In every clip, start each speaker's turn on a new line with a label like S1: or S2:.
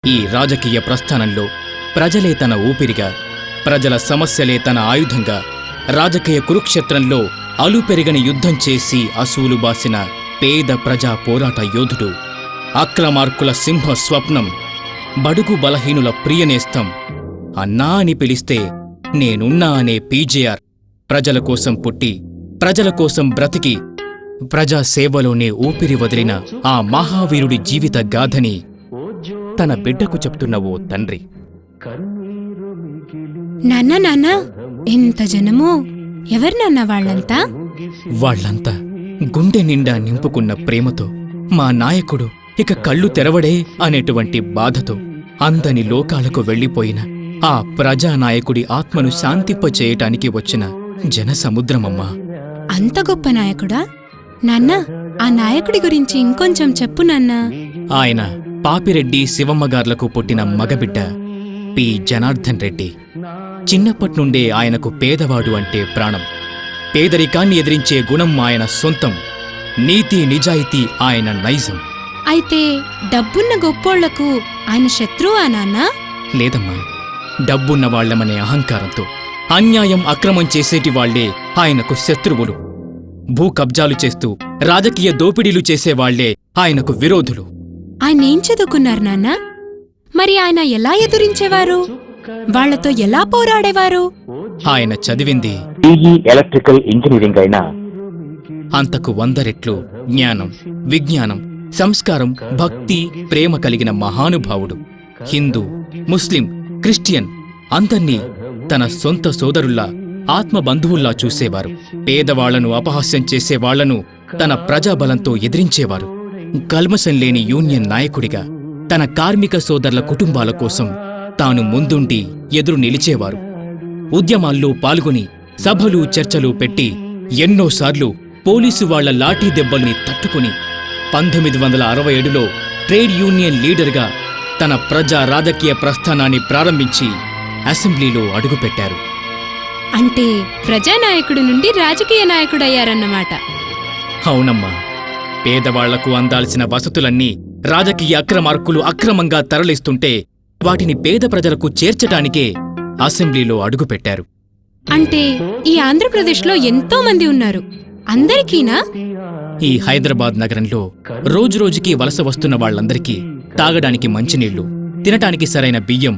S1: ఈ రాజకీయ ప్రస్థానంలో ప్రజలే తన ఊపిరిగా, ప్రజల సమస్యలే తన ఆయుధంగా, రాజకీయ కురుక్షేత్రంలో అలుపెరగని యుద్ధం చేసి అసూలు బాసిన పేద ప్రజా పోరాట యోధుడు, అక్రమార్కుల సింహ స్వప్నం, బడుగు బలహీనుల ప్రియనేస్తం, అన్నా అని పిలిస్తే నేనున్నా అనే పీజేఆర్, ప్రజల కోసం పుట్టి ప్రజల కోసం బ్రతికి ప్రజాసేవలోనే ఊపిరి వదిలిన ఆ మహావీరుడి జీవిత గాథని తన బిడ్డకు చెప్తున్న ఓ తండ్రి.
S2: నాన్న నాన్న, ఎంత జనమో! ఎవరు నాన్న వాళ్ళంతా?
S1: వాళ్లంతా గుండె నిండా నింపుకున్న ప్రేమతో, మా నాయకుడు ఇక కళ్ళు తెరవడే అనేటువంటి బాధతో అందని లోకాలకు వెళ్లిపోయిన ఆ ప్రజానాయకుడి ఆత్మను శాంతింపచేయటానికి వచ్చిన జనసముద్రమమ్మా.
S2: అంత గొప్ప నాయకుడా? నాన్న, ఆ నాయకుడి గురించి ఇంకొంచెం చెప్పు నాన్నా.
S1: ఆయన పాపిరెడ్డి శివమ్మగార్లకు పుట్టిన మగబిడ్డ పి జనార్దన్ రెడ్డి. చిన్నప్పట్నుండే ఆయనకు పేదవాడు అంటే ప్రాణం. పేదరికాన్ని ఎదిరించే గుణం ఆయన సొంతం. నీతి నిజాయితీ ఆయన నైజం.
S2: అయితే డబ్బున్న గొప్పోళ్లకు ఆయన శత్రువా నాన్నా?
S1: లేదమ్మా, డబ్బున్న వాళ్లమనే అహంకారంతో అన్యాయం అక్రమం చేసేటి వాళ్లే ఆయనకు శత్రువులు. భూ కబ్జాలు చేస్తూ రాజకీయ దోపిడీలు చేసేవాళ్లే ఆయనకు విరోధులు.
S2: ఆయనేం చదువుకున్నారు నాన్నా? మరి ఆయన ఎలా ఎదురించేవారు? వాళ్లతో ఎలా పోరాడేవారు?
S1: ఆయన చదివింది
S3: ఎలక్ట్రికల్ ఇంజనీరింగ్ అయినా
S1: అంతకు 100 రెట్లు జ్ఞానం, విజ్ఞానం, సంస్కారం, భక్తి, ప్రేమ కలిగిన మహానుభావుడు. హిందూ, ముస్లిం, క్రిస్టియన్ అందర్నీ తన సొంత సోదరుల్లా, ఆత్మబంధువుల్లా చూసేవారు. పేదవాళ్లను అపహాస్యం చేసేవాళ్లను తన ప్రజాబలంతో ఎదిరించేవారు. కల్మషం లేని యూనియన్ నాయకుడిగా తన కార్మిక సోదరుల కుటుంబాల కోసం తాను ముందుండి ఎదురు నిలిచేవారు. ఉద్యమాల్లో పాల్గొని సభలు చర్చలు పెట్టి ఎన్నోసార్లు పోలీసు వాళ్ల లాఠీ దెబ్బల్ని తట్టుకుని 1967లో ట్రేడ్ యూనియన్ లీడర్గా తన ప్రజా రాజకీయ ప్రస్థానాన్ని ప్రారంభించి అసెంబ్లీలో అడుగుపెట్టారు.
S2: అంటే ప్రజానాయకుడి నుండి రాజకీయ నాయకుడయ్యారన్నమాట.
S1: అవునమ్మా, పేదవాళ్లకు అందాల్సిన వసతులన్నీ రాజకీయ అక్రమార్కులు అక్రమంగా తరలిస్తుంటే వాటిని పేద ప్రజలకు చేర్చటానికే అసెంబ్లీలో అడుగుపెట్టారు.
S2: అంటే ఈ ఆంధ్రప్రదేశ్లో ఎంతో మంది ఉన్నారు, అందరికీనా?
S1: ఈ హైదరాబాద్ నగరంలో రోజురోజుకీ వలస వస్తున్న వాళ్లందరికీ తాగడానికి మంచినీళ్లు, తినటానికి సరైన బియ్యం,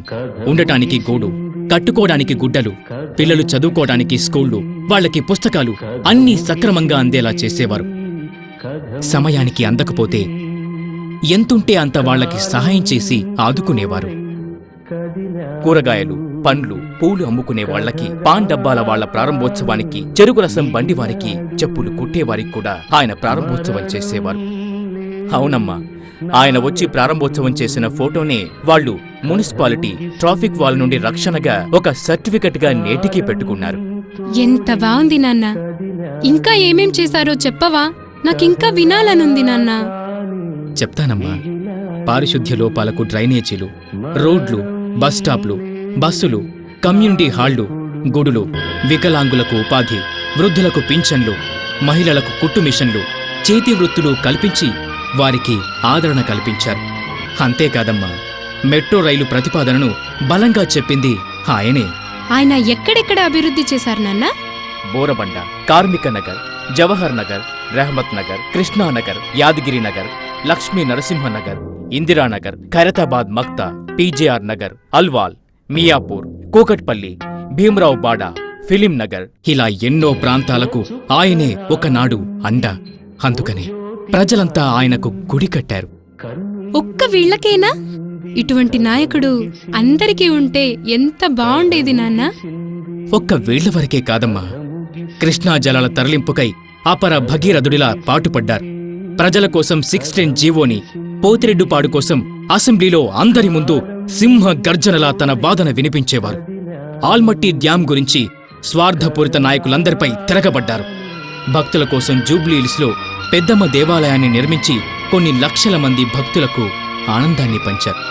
S1: ఉండటానికి గూడు, కట్టుకోవడానికి గుడ్డలు, పిల్లలు చదువుకోవడానికి స్కూళ్లు, వాళ్లకి పుస్తకాలు అన్నీ సక్రమంగా అందేలా చేసేవారు. సమయానికి అందకపోతే ఎంతుంటే అంత వాళ్లకి సహాయం చేసి ఆదుకునేవారు. కూరగాయలు, పండ్లు, పూలు అమ్ముకునే వాళ్లకి, పాన్ డబ్బాల వాళ్ల ప్రారంభోత్సవానికి, చెరుకు రసం బండివారికి, చెప్పులు కుట్టేవారికి కూడా ఆయన ప్రారంభోత్సవం చేసేవారు. అవునమ్మా, ఆయన వచ్చి ప్రారంభోత్సవం చేసిన ఫోటోనే వాళ్లు మున్సిపాలిటీ ట్రాఫిక్ వాల్ నుండి రక్షణగా ఒక సర్టిఫికెట్గా నేటికీ పెట్టుకున్నారు.
S2: ఎంత బావుంది నాన్న! ఇంకా ఏమేం చేశారో చెప్పవా? నాకింకా వినాలనుంది నాన్నా.
S1: చెప్తానమ్మా. పారిశుద్ధ్య లోపాలకు డ్రైనేజీలు, రోడ్లు, బస్టాప్లు, బస్సులు, కమ్యూనిటీ హాళ్లు, గుడులు, వికలాంగులకు ఉపాధి, వృద్ధులకు పింఛన్లు, మహిళలకు కుట్టు మిషన్లు, చేతి వృత్తులు కల్పించి వారికి ఆదరణ కల్పించారు. అంతేకాదమ్మా, మెట్రో రైలు ప్రతిపాదనను బలంగా చెప్పింది ఆయనే.
S2: ఆయన ఎక్కడెక్కడ అభివృద్ధి చేశారు నాన్న?
S1: బోరబండ, కార్మిక నగర్, జవహర్ నగర్, రెహమత్ నగర్, కృష్ణానగర్, యాదగిరి నగర్, లక్ష్మీ నరసింహనగర్, ఇందిరానగర్, ఖైరతాబాద్ మక్తా, పీజేఆర్ నగర్, అల్వాల్, మియాపూర్, కూకట్పల్లి, భీమరావు బాడా, ఫిలిం నగర్, ఇలా ఎన్నో ప్రాంతాలకు ఆయనే ఒకనాడు అండ. అందుకనే ప్రజలంతా ఆయనకు గుడి కట్టారు.
S2: ఒక్క వీళ్లకేనా? ఇటువంటి నాయకుడు అందరికీ ఉంటే ఎంత బావుండేది నాన్న.
S1: ఒక్క వీళ్ల వరకే కాదమ్మా, కృష్ణా జలాల తరలింపుకై అపర భగీరథుడిలా పాటుపడ్డారు. ప్రజల కోసం 610 జీవోని, పోతిరెడ్డుపాడు కోసం అసెంబ్లీలో అందరి ముందు సింహ గర్జనలా తన వాదన వినిపించేవారు. ఆల్మట్టి డ్యాం గురించి స్వార్థపూరిత నాయకులందరిపై తిరగబడ్డారు. భక్తుల కోసం జూబ్లీహిల్స్లో పెద్దమ్మ దేవాలయాన్ని నిర్మించి కొన్ని లక్షల మంది భక్తులకు ఆనందాన్ని పంచారు.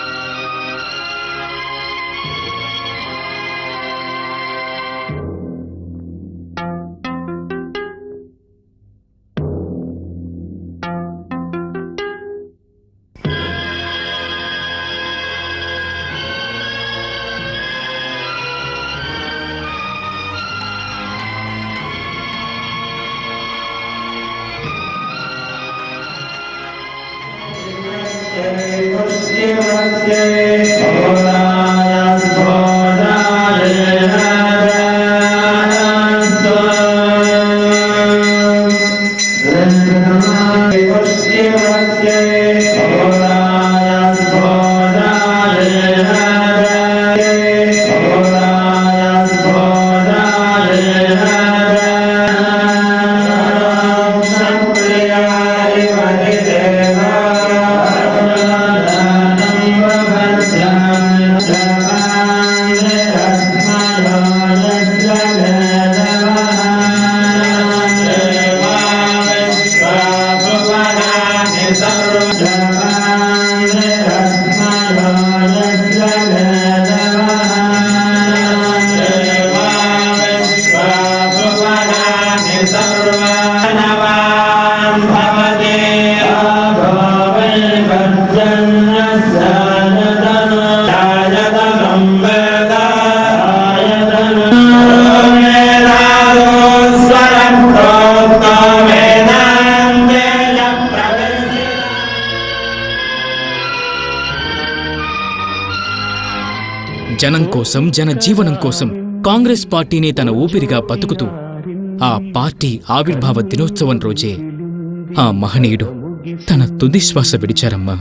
S1: జనం కోసం, జన జీవనం కోసం కాంగ్రెస్ పార్టీని తన ఊపిరిగా బతుకుతూ ఆ పార్టీ ఆవిర్భావ దినోత్సవం రోజే ఆ మహనీయుడు తన తుది శ్వాస విడిచారమ్మా.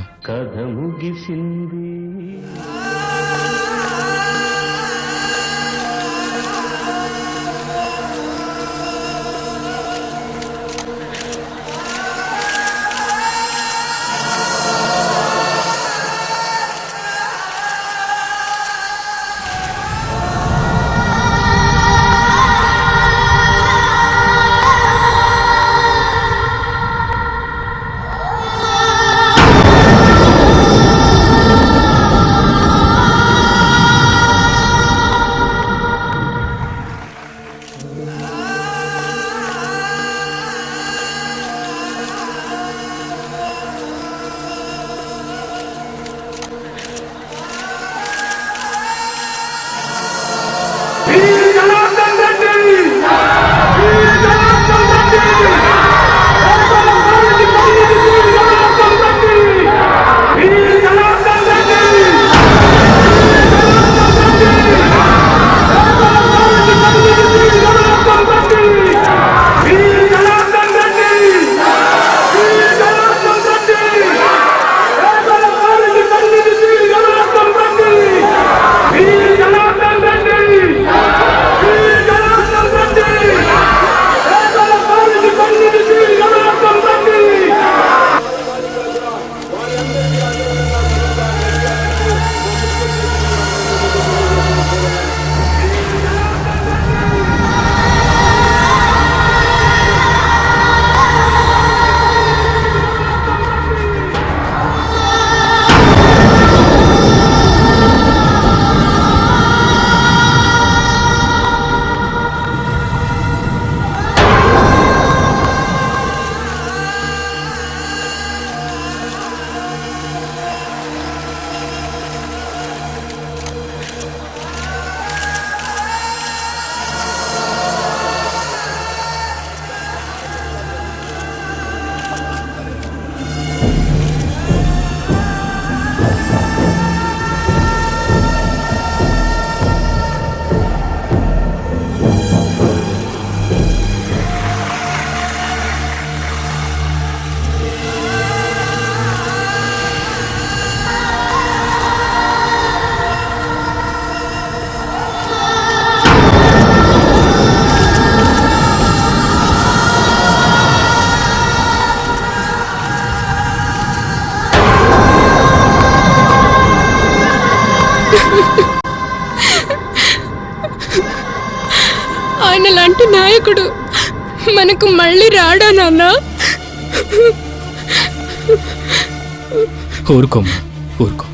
S2: ఆయన లాంటి నాయకుడు మనకు మళ్ళీ రాడా నాన్న?
S1: ఊరుకోమ్మా, ఊరుకో.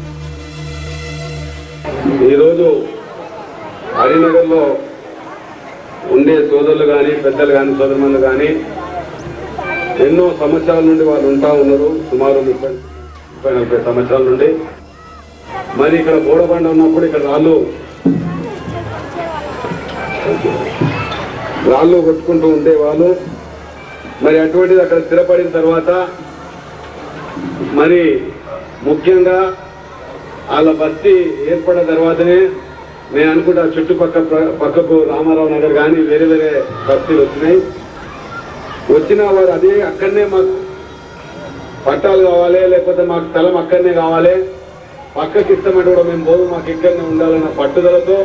S4: ఈరోజు హరినగర్లో ఉండే సోదరులు కానీ, పెద్దలు కానీ, సోదరులు కానీ ఎన్నో సంవత్సరాల నుండి వాళ్ళు ఉంటా ఉన్నారు. సుమారు 30-40 సంవత్సరాల నుండి. మరి ఇక్కడ బోడబండ ఉన్నప్పుడు ఇక్కడ రాళ్ళు కొట్టుకుంటూ ఉండేవాళ్ళు. మరి అటువంటిది అక్కడ స్థిరపడిన తర్వాత మరి ముఖ్యంగా వాళ్ళ బస్తీ ఏర్పడిన తర్వాతనే నేను అనుకుంటా పక్కకు రామారావు నగర్ కానీ వేరే వేరే బస్తీలు వచ్చినాయి. వచ్చిన వారు అదే అక్కడనే మాకు పట్టాలు కావాలి, లేకపోతే మాకు స్థలం అక్కడనే కావాలి, పక్కకి ఇస్తామంటే కూడా మేము పోదు, మాకు ఇక్కడనే ఉండాలన్న పట్టుదలతో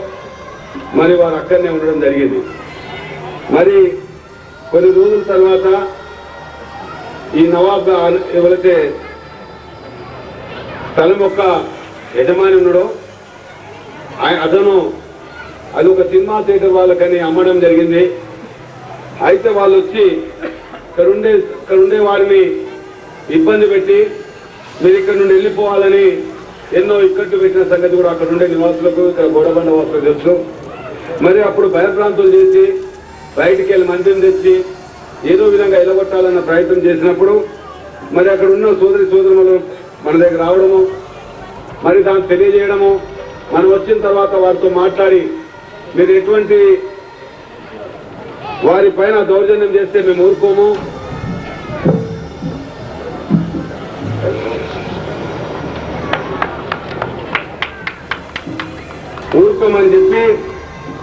S4: మరి వారు అక్కడనే ఉండడం జరిగింది. మరి కొన్ని రోజుల తర్వాత ఈ నవాబ్ ఎవరైతే స్థలం యొక్క యజమాని ఉన్నాడో అతను అది ఒక సినిమా థియేటర్ వాళ్ళకని అమ్మడం జరిగింది. అయితే వాళ్ళు వచ్చి ఇక్కడ ఉండే వారిని ఇబ్బంది పెట్టి మీరు ఇక్కడ నుండి వెళ్ళిపోవాలని ఎన్నో ఇక్కట్లు పెట్టిన సంగతి కూడా అక్కడ ఉండే నివాసులకు, ఇక్కడ గోడబండ వాసులకు తెలుసు. మరి అప్పుడు భయభ్రాంతులు చేసి బయటికి వెళ్ళి మందిని తెచ్చి ఏదో విధంగా ఎలగొట్టాలన్న ప్రయత్నం చేసినప్పుడు మరి అక్కడ ఉన్న సోదరులు మన దగ్గర రావడము, మరి దాన్ని తెలియజేయడము, మనం వచ్చిన తర్వాత వారితో మాట్లాడి మీరు ఎటువంటి వారి పైన దౌర్జన్యం చేస్తే మేము ఊరుకోము, ఊరుకోమని చెప్పి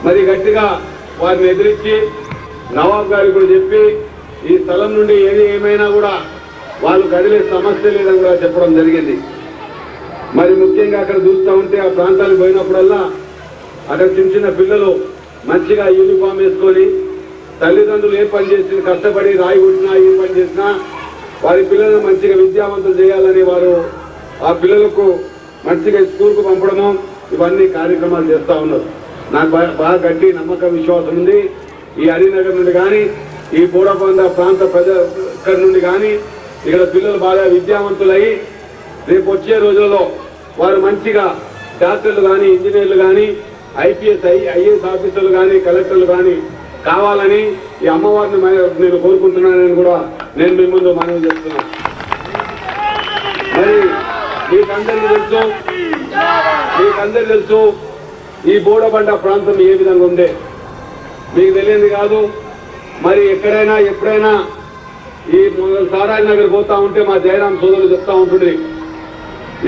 S4: మరి గట్టిగా వారిని ఎదిరించి నవాబ్ గారికి కూడా చెప్పి ఈ స్థలం నుండి ఏమైనా కూడా వాళ్ళు కదిలే సమస్య లేదని కూడా చెప్పడం జరిగింది. మరి ముఖ్యంగా అక్కడ చూస్తూ ఉంటే ఆ ప్రాంతానికి పోయినప్పుడల్లా అక్కడ చిన్న చిన్న పిల్లలు మంచిగా యూనిఫామ్ వేసుకొని తల్లిదండ్రులు ఏ పని చేసిన కష్టపడి రాయి కొట్టినా ఏ పని చేసినా వారి పిల్లలను మంచిగా విద్యావంతులు చేయాలని వారు ఆ పిల్లలకు మంచిగా స్కూల్కు పంపడము ఇవన్నీ కార్యక్రమాలు చేస్తూ ఉన్నారు. నాకు బాగా గట్టి నమ్మకం విశ్వాసం ఉంది. ఈ హరినగర్ నుండి కానీ ఈ బోడబంద ప్రాంత ప్రజల నుండి కానీ ఇక్కడ పిల్లలు బాగా విద్యావంతులయ్యి రేపు వచ్చే రోజుల్లో వారు మంచిగా డాక్టర్లు కానీ ఇంజనీర్లు కానీ ఐఏఎస్ ఆఫీసర్లు కానీ కలెక్టర్లు కానీ కావాలని ఈ అమ్మవారిని నేను కోరుకుంటున్నానని కూడా నేను మీ ముందు మనవి చేస్తున్నాను. మరి మీకందరికీ తెలుసు ఈ బోడబండ ప్రాంతం ఏ విధంగా ఉందే మీకు తెలియదు కాదు. మరి ఎక్కడైనా ఎప్పుడైనా ఈ సారాయి నగర్ పోతా ఉంటే మా జయరాం సోదరులు చెప్తా ఉంటుంది,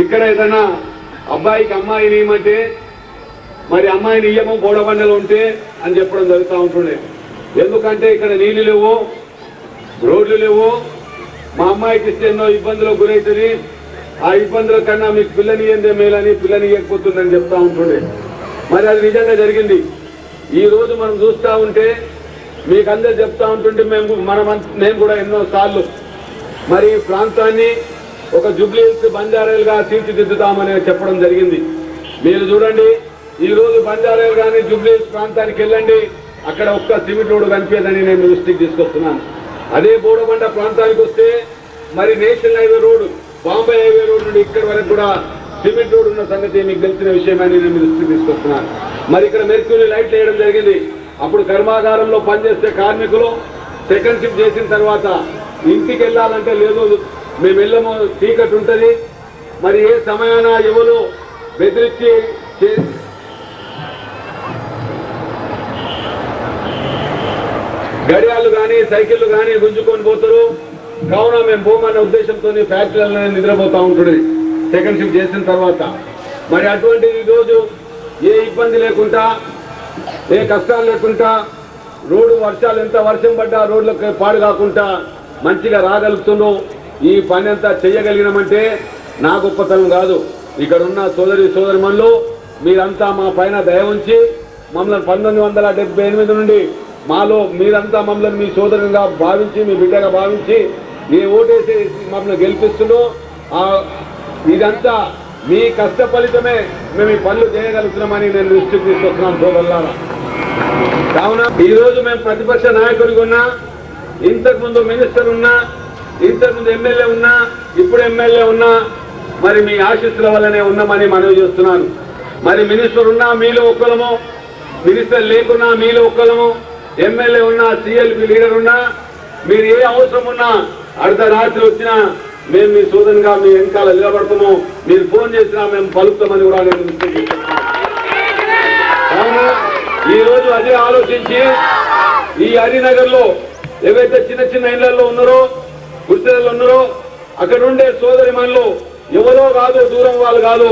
S4: ఇక్కడ ఏదైనా అబ్బాయికి అమ్మాయిని ఇవ్వమంటే మరి అమ్మాయిని ఇయ్యము బోడబండలు ఉంటే అని చెప్పడం జరుగుతూ ఉంటుండే. ఎందుకంటే ఇక్కడ నీళ్లు లేవు, రోడ్లు లేవు, మా అమ్మాయికి ఇస్తే ఎన్నో ఇబ్బందులకు గురవుతుంది, ఆ ఇబ్బందుల కన్నా మీకు పిల్లని ఏందే మేలని పిల్లని ఇవ్వకపోతుందని చెప్తా ఉంటుండే. మరి అది నిజంగా జరిగింది. ఈ రోజు మనం చూస్తూ ఉంటే మీకు అందరు చెప్తా ఉంటుంటే మేము కూడా ఎన్నో సార్లు మరి ఈ ప్రాంతాన్ని ఒక జూబ్లీహిల్స్ బంజారాలుగా తీర్చిదిద్దుతామని చెప్పడం జరిగింది. మీరు చూడండి, ఈ రోజు బంజారాలు కానీ జూబ్లీహిల్స్ ప్రాంతానికి వెళ్ళండి, అక్కడ ఒక్క సిమెంట్ రోడ్డు కనిపించదని నేను దృష్టికి తీసుకొస్తున్నాను. అదే బోడబండ ప్రాంతానికి వస్తే మరి national highway road, Bombay highway road నుండి ఇక్కడి వరకు కూడా సిమెంట్ రోడ్ ఉన్న సంగతి మీకు తెలిసిన విషయమని నేను దృష్టికి తీసుకొస్తున్నాను. మరి ఇక్కడ మెర్క్యూరీ లైట్లు వేయడం జరిగింది. అప్పుడు కర్మాగారంలో పనిచేసే కార్మికులు సెకండ్ షిఫ్ట్ చేసిన తర్వాత ఇంటికి వెళ్ళాలంటే లేదు, మేము వెళ్ళము, చీకటి ఉంటుంది. మరి ఏ సమయాన ఎవరు బెదిరించి గడియాళ్ళు కానీ సైకిళ్ళు కానీ గుంజుకొని పోతారు. కావున మేము పోమన్న ఉద్దేశంతో ఫ్యాక్టరీలలో నిద్రపోతూ ఉంటుంది సెకండ్ షిఫ్ట్ చేసిన తర్వాత. మరి అటువంటి ఈరోజు ఏ ఇబ్బంది లేకుండా, ఏ కష్టాలు లేకుండా, రోడ్డు వర్షాలు ఎంత వర్షం పడ్డా రోడ్లకు పాడు కాకుండా మంచిగా రాగలుగుతున్నాం. ఈ పని అంతా చెయ్యగలిగినామంటే నా గొప్పతనం కాదు, ఇక్కడ ఉన్న సోదరిమణులు మీరంతా మా పైన దయ ఉంచి మమ్మల్ని 1978 నుండి మాలో మీరంతా మమ్మల్ని మీ సోదరునిగా భావించి మీ బిడ్డగా భావించి ఏ ఓటేసి మమ్మల్ని గెలిపిస్తున్నాం. ఇదంతా మీ కష్ట ఫలితమే మేము ఈ పనులు చేయగలుగుతున్నామని నేను దృష్టికి తీసుకొస్తున్నాను సోదరులారా. కావున ఈ రోజు మేము ప్రతిపక్ష నాయకుడిగా ఉన్నా, ఇంతకు ముందు మినిస్టర్ ఉన్నా, ఇంతకు ముందు ఎమ్మెల్యే ఉన్నా, ఇప్పుడు ఎమ్మెల్యే ఉన్నా, మరి మీ ఆశీస్సుల వల్లనే ఉన్నామని మనవి చేస్తున్నాను. మరి మినిస్టర్ ఉన్నా మీలో ఒక్కలము, మినిస్టర్ లేకున్నా మీలో ఒక్కలము, ఎమ్మెల్యే ఉన్నా, సిఎల్పి లీడర్ ఉన్నా, మీరు ఏ అవసరం ఉన్నా అర్ధరాత్రి వచ్చినా మేము మీ సోదరునిగా మీ వెనకాల నిలబడతాము. మీరు ఫోన్ చేసినా మేము పలుకుతామని కూడా నేను కావున ఈ రోజు అదే ఆలోచించి ఈ హరినగర్ లో ఏవైతే చిన్న చిన్న ఇళ్లలో ఉన్నారో, గుడిసెలలో ఉన్నారో, అక్కడ ఉండే సోదరిమణులు ఎవరో కాదు, దూరం వాళ్ళు కాదు,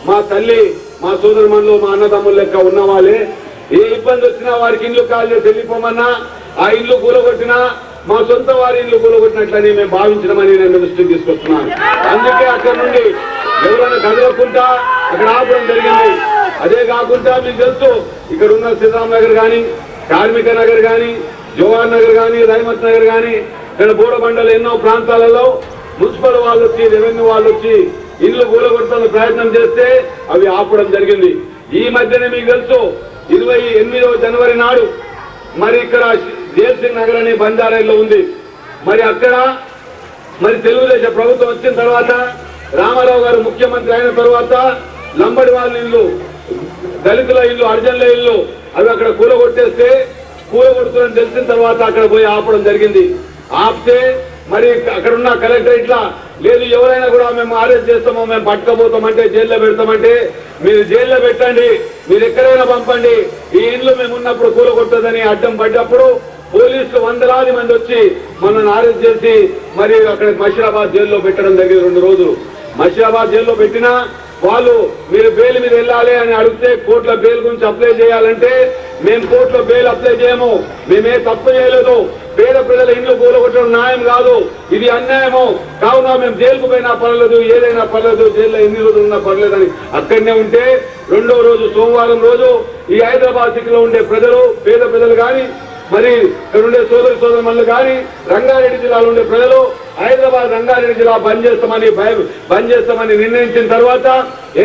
S4: మా తల్లి, మా సోదరుమణులు, మా అన్నదమ్ముల లెక్క ఉన్న వాళ్ళే. ఏ ఇబ్బంది వచ్చినా వారికి ఇల్లు కాల్ చేసి వెళ్ళిపోమన్నా, ఆ ఇల్లు కూలగొట్టినా మా సొంత వారి ఇల్లు కూలగొట్టినట్లని మేము భావించడమని నేను దృష్టికి తీసుకొస్తున్నాను. అందుకే అక్కడ నుండి ఎవరైనా కదలకుండా అక్కడ ఆపడం జరిగింది. అదే కాకుండా మీకు తెలుసు, ఇక్కడ ఉన్న శ్రీరామ్ నగర్ కానీ, కార్మిక నగర్ కానీ, జవహర్ నగర్ కానీ, రైమత్ నగర్ కానీ, ఇక్కడ బోడబండలు ఎన్నో ప్రాంతాలలో మున్సిపల్ వాళ్ళు వచ్చి, రెవెన్యూ వాళ్ళు వచ్చి ఇల్లు కూలగొట్టడానికి ప్రయత్నం చేస్తే అవి ఆపడం జరిగింది. ఈ మధ్యనే మీకు తెలుసు 28వ జనవరి నాడు మరి ఇక్కడ జైల్సింగ్ నగర్ అనే బంజారాలో ఉంది. మరి అక్కడ మరి తెలుగుదేశం ప్రభుత్వం వచ్చిన తర్వాత, రామారావు గారు ముఖ్యమంత్రి అయిన తర్వాత లంబడి వాళ్ళ ఇల్లు, దళితుల ఇల్లు, హరిజనుల ఇల్లు అవి అక్కడ కూలగొడుతుందని తెలిసిన తర్వాత అక్కడ పోయి ఆపడం జరిగింది. ఆపితే మరి అక్కడ ఉన్న కలెక్టర్ ఇట్లా లేదు, ఎవరైనా కూడా మేము అరెస్ట్ చేస్తామో, మేము పట్టుకపోతామంటే, జైల్లో పెడతామంటే మీరు జైల్లో పెట్టండి, మీరు ఎక్కడైనా పంపండి, ఈ ఇండ్లు మేము ఉన్నప్పుడు కూలగొట్టదని అడ్డం పడ్డప్పుడు పోలీసులు 100లాది మంది వచ్చి మనల్ని అరెస్ట్ చేసి మరి అక్కడ మషీరాబాద్ జైల్లో పెట్టడం జరిగింది. 2 రోజులు మషీరాబాద్ జైల్లో పెట్టినా వాళ్ళు మీరు బెయిల్ మీద వెళ్ళాలి అని అడిగితే, కోర్టులో బెయిల్ గురించి అప్లై చేయాలంటే మేము కోర్టులో బెయిల్ అప్లై చేయము, మేమే తప్పు చేయలేదు, పేద ప్రజల ఇండ్లు కూలగొట్టడం న్యాయం కాదు, ఇది అన్యాయము, కావున మేము జైలుకు పోయినా పర్లేదు, ఏదైనా పర్లేదు, జైల్లో ఎన్ని రోజులు ఉన్నా పర్లేదని అక్కడనే ఉంటే, 2వ రోజు సోమవారం రోజు ఈ హైదరాబాద్ సిటీలో ఉండే ప్రజలు, పేద ప్రజలు కానీ, మరి ఇక్కడ ఉండే సోదరుమణులు కానీ, రంగారెడ్డి జిల్లాలో ఉండే ప్రజలు హైదరాబాద్ రంగారెడ్డి జిల్లా బంద్ చేస్తామని నిర్ణయించిన తర్వాత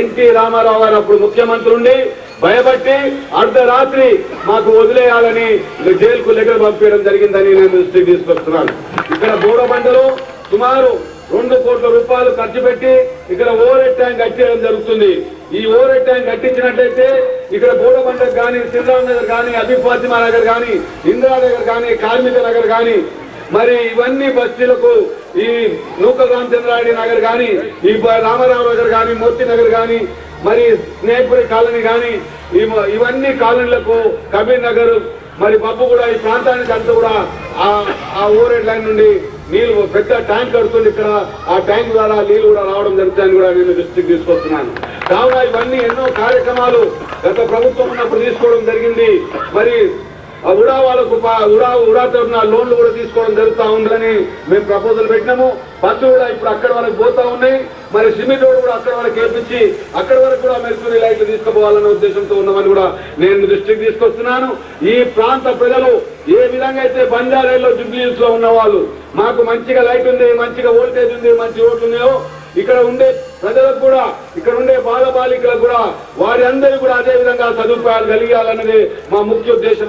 S4: ఎన్టీ రామారావు గారు అప్పుడు ముఖ్యమంత్రి ఉండి భయపట్టి అర్ధరాత్రి మాకు వదిలేయాలని జైలుకు లెటర్ పంపించడం జరిగిందని నేను దృష్టికి తీసుకొస్తున్నాను. ఇక్కడ బోడబండలో సుమారు 2 కోట్ల రూపాయలు ఖర్చు పెట్టి ఇక్కడ ఓవర్ ట్యాంక్ కట్టేయడం జరుగుతుంది. ఈ ఓవర్ ట్యాంక్ కట్టించినట్లయితే ఇక్కడ బోడబండకు కానీ, శ్రీరామ్ నగర్ కానీ, అబీ ఫాతిమా నగర్ కానీ, ఇందిరానగర్ కానీ, కార్మిక నగర్ కానీ, మరి ఇవన్నీ బస్తీలకు, ఈ నూక రామచంద్రారెడ్డి నగర్ కానీ, ఈ రామారావు నగర్ కానీ, మూర్తి నగర్ కానీ, మరి స్నేహపురి కాలనీ కానీ, ఇవన్నీ కాలనీలకు, కబీర్ నగర్, మరి బబ్బు కూడా ఈ ప్రాంతానికి అంతా కూడా ఆ ఓవర్ లైన్ నుండి నీళ్లు పెద్ద ట్యాంక్ కడుతుంది. ఇక్కడ ఆ ట్యాంక్ ద్వారా నీళ్లు కూడా రావడం జరుగుతాయని కూడా నేను దృష్టికి తీసుకొస్తున్నాను. కావున ఇవన్నీ ఎన్నో కార్యక్రమాలు గత ప్రభుత్వం ఉన్నప్పుడు తీసుకోవడం జరిగింది. మరి ఆ ఉడా వాళ్ళకు ఉడా తరఫున లోన్లు కూడా తీసుకోవడం జరుగుతూ ఉందని మేము ప్రపోజల్ పెట్టినాము. బస్సు కూడా ఇప్పుడు అక్కడ వరకు పోతా ఉన్నాయి. మరి సిమెంట్ రోడ్ కూడా అక్కడ వరకు వేపించి అక్కడ వరకు కూడా మెర్క్యూరీ లైట్లు తీసుకుపోవాలనే ఉద్దేశంతో ఉన్నామని కూడా నేను దృష్టికి తీసుకొస్తున్నాను. ఈ ప్రాంత ప్రజలు ఏ విధంగా అయితే బంజారాలో, జుబ్లీహిల్స్ లో ఉన్న వాళ్ళు మాకు మంచిగా లైట్ ఉంది, మంచిగా వోల్టేజ్ ఉంది, మంచి ఓట్లు ఉన్నాయో, ఇక్కడ ఉండే ప్రజలకు కూడా, ఇక్కడ ఉండే బాలబాలికలకు కూడా, వారి అందరికీ కూడా అదే విధంగా సదుపాయాలు కలిగాలన్నది మా ముఖ్య ఉద్దేశం.